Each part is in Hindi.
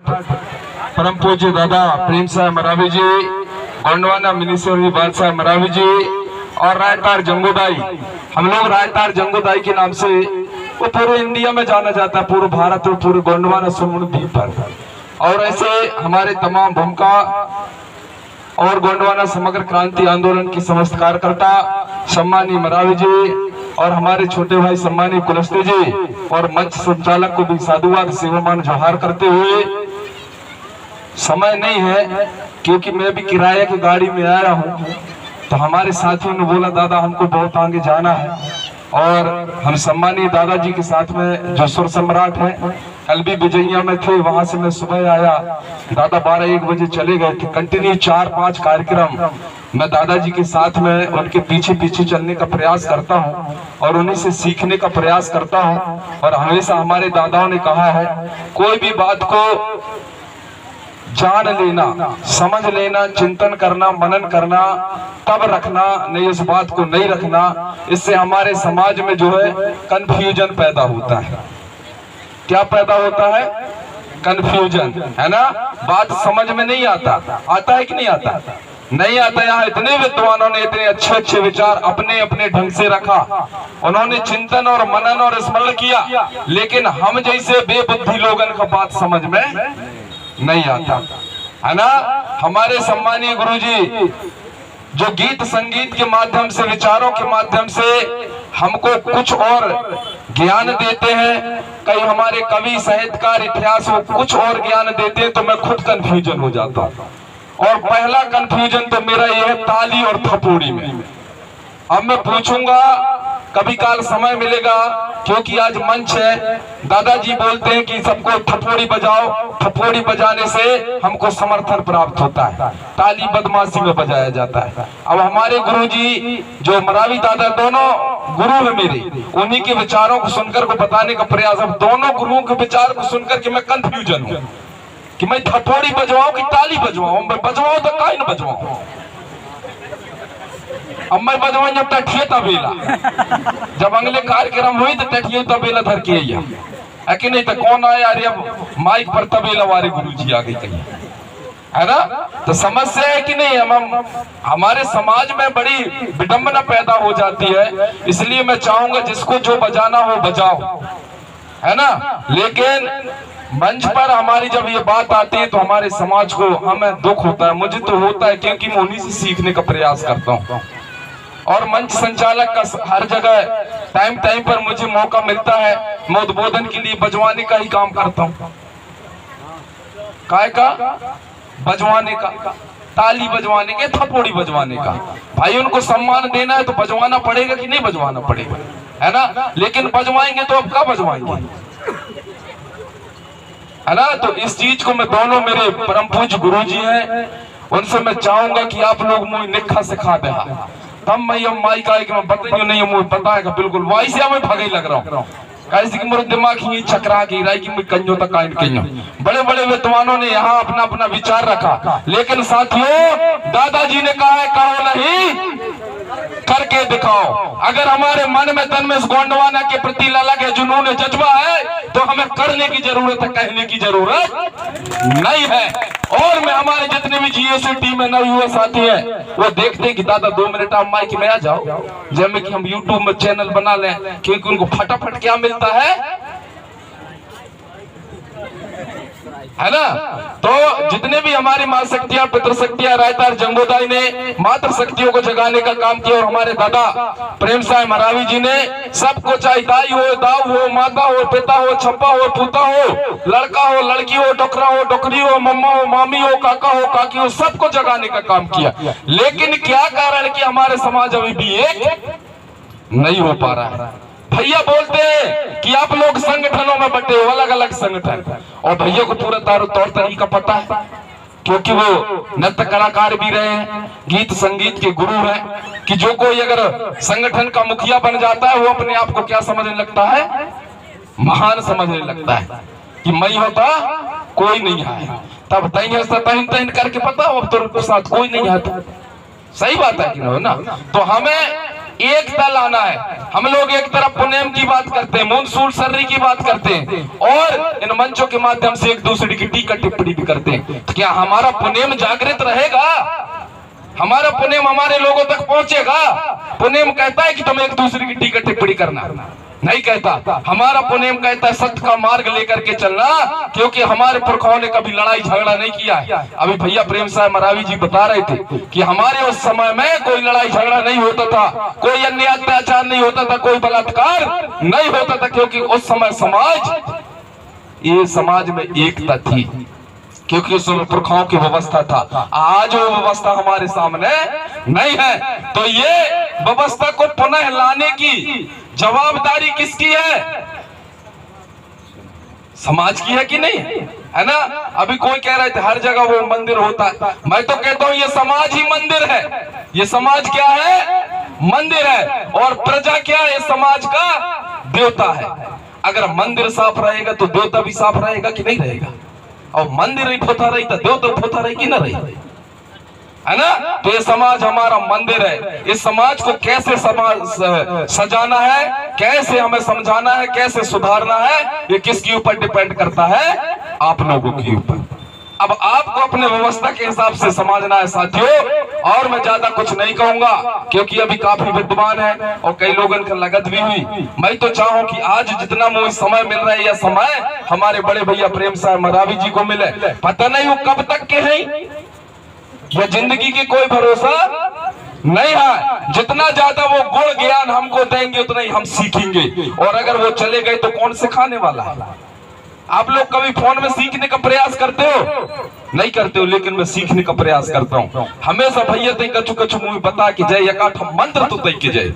परम पूज्य दादा प्रेम साहब मरावी जी, गोंडवाना मिनिस्टर बादशाह मरावी जी और रायतार जंगोदाई। हम लोग रायतार जंगोदाई के नाम से वो पूरे इंडिया में जाना जाता है, पूरे भारत और पूरे गोंडवाना समुद्र द्वीप पर। और ऐसे हमारे तमाम भूमिका और गोंडवाना समग्र क्रांति आंदोलन की समस्त कार्यकर्ता सम्मानी मरावी जी और हमारे छोटे भाई सम्मानी कुलस्ते जी और मंच संचालक को भी साधुवाद सेवामान जोहार करते हुए, समय नहीं है क्योंकि मैं भी किराए की गाड़ी में आया हूँ, तो हमारे साथियों ने बोला दादा हमको बहुत आगे जाना है और हम सम्मानी दादाजी के साथ में जो सुर सम्राट है कल भी विजयिया में थे, वहां से मैं सुबह आया, दादा 12-1 बजे चले गए थे। कंटिन्यू 4-5 कार्यक्रम मैं दादाजी के साथ में उनके पीछे पीछे चलने का प्रयास करता हूं और उन्हीं से सीखने का प्रयास करता हूं। और हमेशा हमारे दादाओं ने कहा है कोई भी बात को जान लेना, समझ लेना, चिंतन करना, मनन करना, तब रखना, नहीं उस बात को नहीं रखना। इससे हमारे समाज में जो है कंफ्यूजन पैदा होता है। क्या पैदा होता है? कंफ्यूजन, है ना। बात समझ में नहीं आता है कि नहीं आता? नहीं आता। यहाँ इतने विद्वानों ने इतने अच्छे अच्छे विचार अपने अपने ढंग से रखा, उन्होंने चिंतन और मनन और स्मरण किया, लेकिन हम जैसे बेबुद्धि लोगों का बात समझ में नहीं आता, है ना। हमारे सम्मानीय गुरुजी जो गीत संगीत के माध्यम से, विचारों के माध्यम से हमको कुछ और ज्ञान देते हैं, कई हमारे कवि साहित्यकार इतिहास वो कुछ और ज्ञान देते हैं, तो मैं खुद कंफ्यूजन हो जाता हूँ। और पहला कंफ्यूजन तो मेरा ये है ताली और थपोड़ी में। अब मैं पूछूंगा, कभी काल समय मिलेगा, क्योंकि आज मंच है, दादाजी बोलते हैं कि सबको थपोड़ी बजाओ, थपोड़ी बजाने से हमको समर्थन प्राप्त होता है, ताली बदमाशी में बजाया जाता है। अब हमारे गुरुजी जो मरावी दादा, दोनों गुरु है मेरे, उन्हीं के विचारों को सुनकर को बताने का प्रयास। अब दोनों गुरुओं के विचार को सुनकर के मैं कंफ्यूजन हूँ कि मैं थपोड़ी बजवाऊं कि ताली बजवाऊं। मैं बजवाऊं तो काहे न बजवाऊं। अब मैं बजवाऊं जब तठिए तबेला, जब अगले कार्यक्रम हुई तो तठिए तबेला धर के आई है कि नहीं, तो कौन आया? अरे अब माइक पर तबेला वाले गुरुजी आ गए कहीं, है ना। तो समस्या है कि नहीं, हम हमारे समाज में बड़ी विडंबना पैदा हो जाती है। इसलिए मैं चाहूंगा जिसको जो बजाना हो बजाओ, है ना। लेकिन मंच पर हमारी जब ये बात आती है तो हमारे समाज को हमें दुख होता है, मुझे तो होता है, क्योंकि मैं उन्हीं से सीखने का प्रयास करता हूँ। और मंच संचालक का हर जगह टाइम पर मुझे मौका मिलता है, मैं उद्बोधन के लिए बजवाने का ही काम करता हूँ। काय का? बजवाने का, ताली बजवाने के, थपोड़ी बजवाने का। भाई उनको सम्मान देना है तो बजवाना पड़ेगा कि नहीं बजवाना पड़ेगा, है ना। लेकिन बजवाएंगे तो अब कब बजवाएंगे, है ना। तो इस चीज को मैं, दोनों मेरे परम पूज्य गुरुजी हैं, उनसे मैं चाहूंगा कि आप लोग मुझे निखा सिखा दे, तब मैं ये माई का कि मैं बताइयो नहीं, मुझे पता है बिल्कुल वाई से मैं भागे लग रहा हूँ। कैसे कि मेरे दिमाग ही चकरा की रही कि मैं कंजो तक कंजो। बड़े बड़े विद्वानों ने यहाँ अपना अपना विचार रखा, लेकिन साथियों दादाजी ने कहा है कहो नहीं करके दिखाओ। अगर हमारे मन में तन में इस गोंडवाना के प्रति ललक है, जुनून है, जज्बा है, तो हमें करने की जरूरत है, कहने की जरूरत नहीं है। और मैं हमारे जितने भी जीएससी टीम में नव युवा साथी हैं वो देखते हैं कि दादा 2 मिनट आप माइक में आ जाओ, जब कि हम यूट्यूब में चैनल बना लें, क्योंकि उनको फटाफट क्या मिलता है ना। तो जितने भी हमारी मां शक्तियां, पितृशक्तियां, रायतार जंगोदाई ने मातृ शक्तियों को जगाने का काम किया, और हमारे दादा प्रेम साहब मरावी जी ने सबको, चाहे दाई हो, दाऊ हो, माता हो, पिता हो, छप्पा हो, पूता हो, लड़का हो, लड़की हो, डोकरा हो, डोकरी हो, मम्मा हो, मामी हो, काका हो, काकी हो, सबको जगाने का काम किया। लेकिन क्या कारण कि हमारे समाज अभी भी एक नहीं हो पा रहा है। भैया बोलते हैं कि आप लोग संगठनों में बटे हो, अलग अलग संगठन, और भैया को पूरा तौर तरीका पता है, क्योंकि वो नृत्य कलाकार भी रहे हैं, गीत संगीत के गुरु हैं, कि जो कोई अगर संगठन का मुखिया बन जाता है वो अपने आप को क्या समझने लगता है? महान समझने लगता है कि मैं होता कोई नहीं है, तब तैन करके पता हो अब तो साथ कोई नहीं आता। सही बात है कि ना। तो हमें एकता लाना है। हम लोग एक तरफ पुनेम की बात करते हैं, मंसूर सर्री की बात करते हैं और इन मंचों के माध्यम से एक दूसरे की टीका टिप्पणी भी करते हैं। तो क्या हमारा पुनेम जागृत रहेगा? हमारा पुनेम हमारे लोगों तक पहुंचेगा? पुनेम कहता है कि तुम एक दूसरे की टीका टिप्पणी करना, नहीं कहता। हमारा पुनेम कहता है सत्य का मार्ग लेकर के चलना, क्योंकि हमारे पुरखाओं ने कभी लड़ाई झगड़ा नहीं किया है। अभी भैया प्रेम साहब मरावी जी बता रहे थे कि हमारे उस समय में कोई लड़ाई झगड़ा नहीं होता था, कोई अन्य अत्याचार नहीं होता था, कोई बलात्कार नहीं होता था, क्योंकि उस समय समाज में एकता थी, क्योंकि उस समय पुरखाओं की व्यवस्था था। आज वो व्यवस्था हमारे सामने नहीं है। तो ये व्यवस्था को पुनः लाने की जवाबदारी किसकी है? समाज की है कि नहीं है ना? अभी कोई कह रहे थे हर जगह वो मंदिर होता है, मैं तो कहता हूं ये समाज ही मंदिर है। ये समाज क्या है? मंदिर है। और प्रजा क्या है? समाज का देवता है। अगर मंदिर साफ रहेगा तो देवता भी साफ रहेगा कि नहीं रहेगा? और मंदिर ही फोता रही तो देवता फोता रही कि ना रही, है ना? तो ये समाज हमारा मंदिर है। इस समाज को कैसे सजाना है, कैसे हमें समझाना है, कैसे सुधारना है, ये किसके ऊपर डिपेंड करता है? आप लोगों के ऊपर। अब आपको अपने व्यवस्था के हिसाब से समझना है साथियों। और मैं ज्यादा कुछ नहीं कहूंगा, क्योंकि अभी काफी विद्वान है और कई लोगों की लगत भी हुई। मैं तो चाहूं कि आज जितना मुझे समय मिल रहा है, यह समय हमारे बड़े भैया प्रेम साहब मरावी जी को मिले। पता नहीं वो कब तक के हैं, यह जिंदगी की कोई भरोसा नहीं है। जितना ज्यादा वो गुण ज्ञान हमको देंगे उतना ही हम सीखेंगे, और अगर वो चले गए तो कौन सिखाने वाला है? आप लोग कभी फोन में सीखने का प्रयास करते हो? नहीं करते हो, लेकिन मैं सीखने का प्रयास करता हूँ हमेशा। भैया ते कछु कछु मुझे बता के जाए, एकाठ मंत्र तो तय के जाए,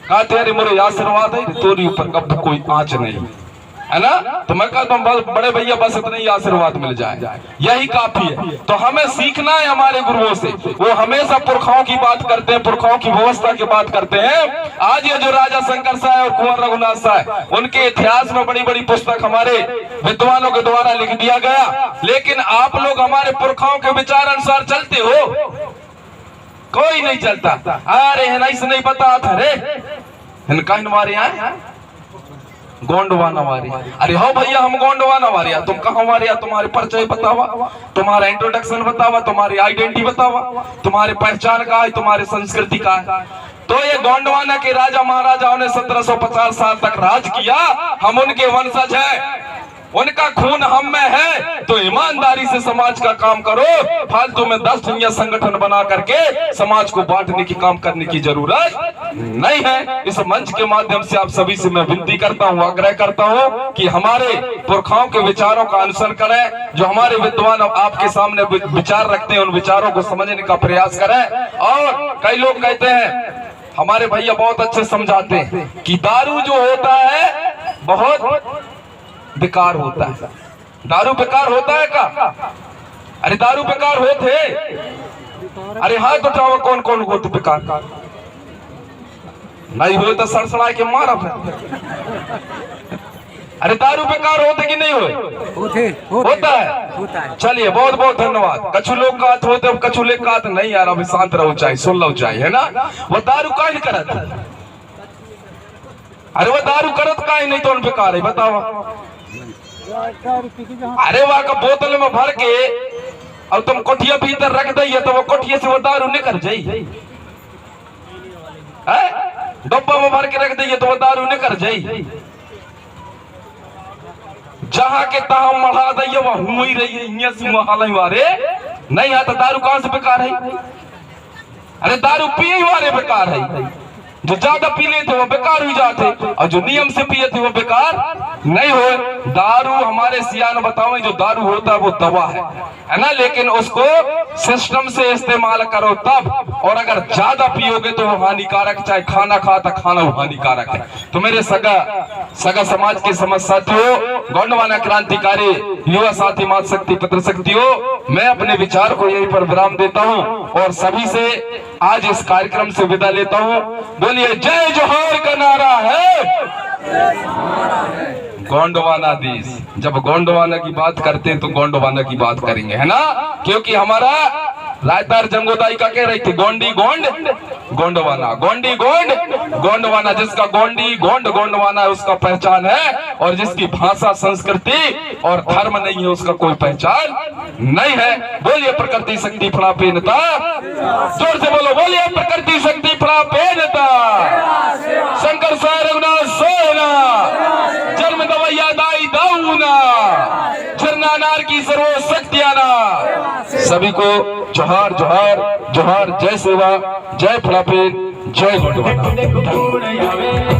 कहते अरे मोरे आशीर्वाद है तोरी ऊपर कब कोई आंच नहीं, है ना? तो मैं कहता हूँ बड़े भैया बस इतना ही आशीर्वाद मिल जाए, यही काफी है। तो हमें सीखना है हमारे गुरुओं से। वो हमेशा पुरखाओं की बात करते हैं, पुरखाओं की व्यवस्था की बात करते हैं। आज ये जो राजा शंकर साहब और कुंवर रघुनाथ साहब, उनके इतिहास में बड़ी बड़ी पुस्तक हमारे विद्वानों के द्वारा लिख दिया गया, लेकिन आप लोग हमारे पुरखाओं के विचार अनुसार चलते हो? कोई नहीं चलता। अरे नहीं पता था रे इनका हमारे यहाँ गोंडवाना वारी। अरे हो भैया हम गोंडवाना वारिया, तुम कहाँ वारिया? तुम्हारे परिचय बतावा, तुम्हारा इंट्रोडक्शन बतावा, तुम्हारी आइडेंटिटी बतावा, तुम्हारे पहचान का है, तुम्हारी संस्कृति का है। तो ये गोंडवाना के राजा महाराजाओं ने 1750 साल तक राज किया। हम उनके वंशज हैं, उनका खून हम में है। तो ईमानदारी से समाज का काम करो, फालतू में 10 दुनिया संगठन बना करके समाज को बांटने की काम करने की जरूरत नहीं है। इस मंच के माध्यम से आप सभी से मैं विनती करता हूँ, आग्रह करता हूँ कि हमारे पुरखाओं के विचारों का अनुसरण करें। जो हमारे विद्वान आपके सामने विचार रखते हैं, उन विचारों को समझने का प्रयास करें। और कई लोग कहते हैं, हमारे भैया बहुत अच्छे समझाते हैं कि दारू जो होता है बहुत बेकार होता है। दारू बेकार होता है का? अरे दारू बेकार होते? अरे हाथ उठाओ, कौन कौन होते बेकार? नहीं हुए तो सड़सड़ा के मारा फिर। अरे दारू बेकार होते कि नहीं होते? होता है। चलिए बहुत बहुत धन्यवाद। कछु लोग का होते, कछु लोग का नहीं यार, अभी शांत रहो चाहिए, सुन लो चाहिए, है ना? वो दारू का ही करत। अरे वो दारू करत का ही नहीं तो बेकार है, बताओ। अरे वहां का बोतल में भर के अब तुम कोठिया भीतर रख दइए तो वो कोठिया से वो दारू निकल जाई। डब्बा में भर के रख दइए तो वो दारू निकल जाई। जहां के तहां मढ़ा दइए वह हुआ ही रही है। वारे नहीं आता दारू कहां से बेकार है? अरे दारू पिए वाले बेकार है। जो ज्यादा पी लेते वो बेकार हुई जाते, और जो नियम से पिए थे वो बेकार नहीं हो। दारू हमारे सियान बताओ, जो दारू होता है वो दवा है ना? लेकिन उसको सिस्टम से इस्तेमाल करो तब, और अगर ज्यादा पियोगे तो वो हानिकारक, चाहे खाना खाता खाना वो हानिकारक है। तो मेरे सगा समाज के समझ साथियों, गोंडवाना क्रांतिकारी युवा साथी मात शक्ति पत्र शक्तियों, मैं अपने विचार को यहीं पर विराम देता हूं और सभी से आज इस कार्यक्रम से विदा लेता हूं। बोलिए जय जोहार का नारा है, गोंडवाना देश। जब गोंडवाना की बात करते हैं तो गोंडवाना की बात करेंगे, है ना? क्योंकि हमारा रायतार जंगोदाई का कह रही थी गोंडी गोंड गोंडवाना, गोंडी गोंड गोंडवाना। जिसका गोंडी गोंड गोंडवाना है उसका पहचान है, और जिसकी भाषा संस्कृति और धर्म नहीं है उसका कोई पहचान नहीं है। बोलिए प्रकृति शक्ति फड़ापेनता, जोर से बोलो, बोलिए प्रकृति शक्ति फड़ापेनता। शंकर साय रघुनाथ सोना, जन्म दवैया दाई दाऊना, झरना नार की सर्व शक्तियाना। सभी को जोहार जोहार जोहार, जय सेवा, जय फड़ापेन, जय गोंडवाना।